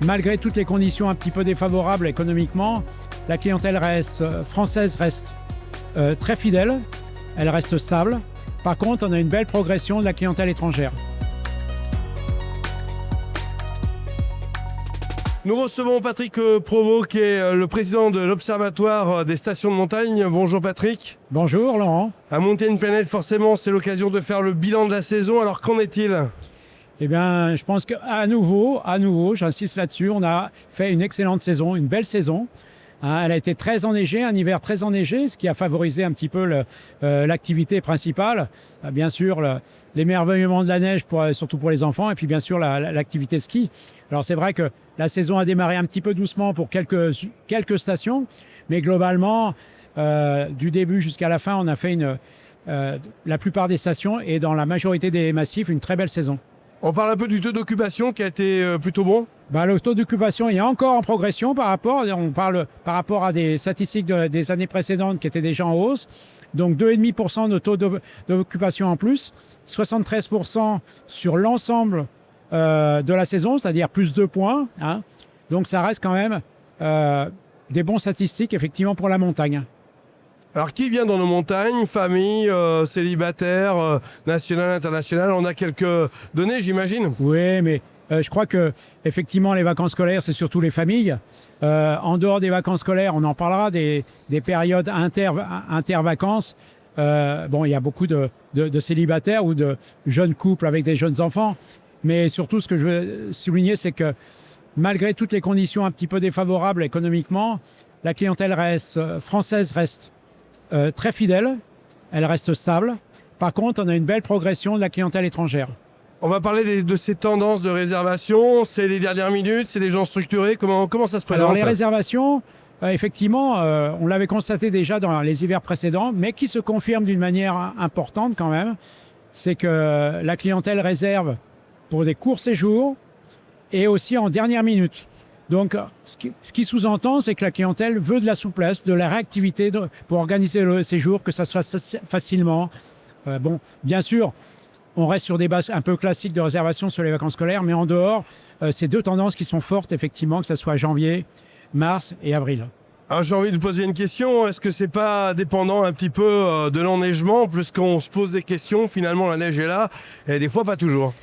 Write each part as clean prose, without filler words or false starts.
malgré toutes les conditions un petit peu défavorables économiquement, la clientèle française reste très fidèle, elle reste stable. Par contre, on a une belle progression de la clientèle étrangère. Nous recevons Patrick Provost, qui est le président de l'Observatoire des stations de montagne. Bonjour Patrick. Bonjour Laurent. À Mountain Planet, forcément, c'est l'occasion de faire le bilan de la saison. Alors qu'en est-il ? Eh bien, je pense qu'à nouveau, j'insiste là-dessus, on a fait une excellente saison, une belle saison. Elle a été très enneigée, un hiver très enneigé, ce qui a favorisé un petit peu l'activité principale. Bien sûr, l'émerveillement de la neige, surtout pour les enfants, et puis bien sûr l'activité ski. Alors c'est vrai que la saison a démarré un petit peu doucement pour quelques stations, mais globalement, du début jusqu'à la fin, on a fait la plupart des stations et dans la majorité des massifs, une très belle saison. On parle un peu du taux d'occupation qui a été plutôt bon. Le taux d'occupation est encore en progression on parle par rapport à des statistiques des années précédentes qui étaient déjà en hausse. Donc 2,5% de taux d'occupation en plus, 73% sur l'ensemble de la saison, c'est-à-dire plus 2 points. Donc ça reste quand même des bons statistiques effectivement pour la montagne. Alors, qui vient dans nos montagnes ? Famille, célibataire, national, international. On a quelques données, j'imagine. Oui, mais je crois que effectivement, les vacances scolaires, c'est surtout les familles. En dehors des vacances scolaires, on en parlera des périodes inter-vacances. Il y a beaucoup de célibataires ou de jeunes couples avec des jeunes enfants. Mais surtout, ce que je veux souligner, c'est que malgré toutes les conditions un petit peu défavorables économiquement, la clientèle française reste très fidèle, elle reste stable. Par contre, on a une belle progression de la clientèle étrangère. On va parler de ces tendances de réservation. C'est les dernières minutes, c'est des gens structurés. Comment ça se présente ? Alors les réservations, effectivement, on l'avait constaté déjà dans les hivers précédents, mais qui se confirme d'une manière importante quand même, c'est que la clientèle réserve pour des courts séjours et aussi en dernière minute. Donc, ce qui sous-entend, c'est que la clientèle veut de la souplesse, de la réactivité pour organiser le séjour, que ça se fasse facilement. Bien sûr, on reste sur des bases un peu classiques de réservation sur les vacances scolaires, mais en dehors, c'est deux tendances qui sont fortes, effectivement, que ce soit janvier, mars et avril. Alors, j'ai envie de poser une question. Est-ce que c'est pas dépendant un petit peu de l'enneigement, puisqu'on se pose des questions, finalement, la neige est là, et des fois, pas toujours.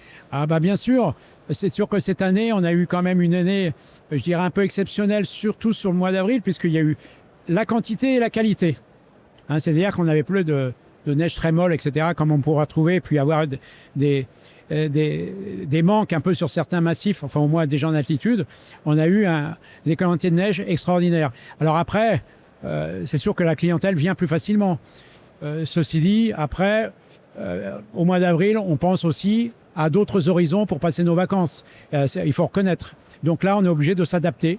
Bien sûr. C'est sûr que cette année, on a eu quand même une année, je dirais, un peu exceptionnelle, surtout sur le mois d'avril, puisqu'il y a eu la quantité et la qualité. C'est-à-dire qu'on avait plus de neige très molle, etc., comme on pourra trouver, puis avoir des manques un peu sur certains massifs, enfin au moins déjà en altitude. On a eu des quantités de neige extraordinaires. Alors après, c'est sûr que la clientèle vient plus facilement. Ceci dit, après, au mois d'avril, on pense aussi à d'autres horizons pour passer nos vacances. Il faut reconnaître. Donc là, on est obligé de s'adapter.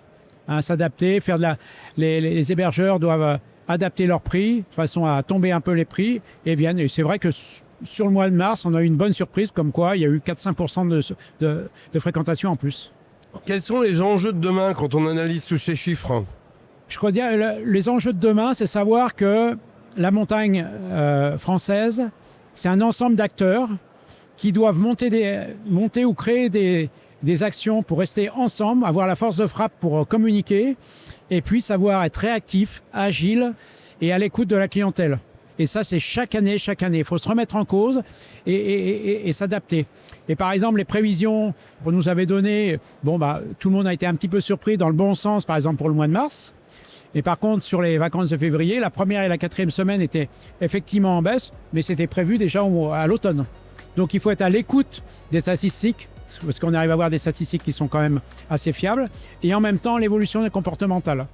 Les hébergeurs doivent adapter leurs prix de façon à tomber un peu les prix et viennent. Et c'est vrai que sur le mois de mars, on a eu une bonne surprise, comme quoi il y a eu 4-5% de fréquentation en plus. Quels sont les enjeux de demain quand on analyse tous ces chiffres ? Je crois que les enjeux de demain, c'est savoir que la montagne française, c'est un ensemble d'acteurs qui doivent monter ou créer des actions pour rester ensemble, avoir la force de frappe pour communiquer, et puis savoir être réactif, agile et à l'écoute de la clientèle. Et ça, c'est chaque année. Il faut se remettre en cause et s'adapter. Et par exemple, les prévisions qu'on nous avait données, tout le monde a été un petit peu surpris dans le bon sens, par exemple pour le mois de mars. Et par contre, sur les vacances de février, la première et la quatrième semaine étaient effectivement en baisse, mais c'était prévu déjà à l'automne. Donc il faut être à l'écoute des statistiques, parce qu'on arrive à avoir des statistiques qui sont quand même assez fiables, et en même temps l'évolution comportementale.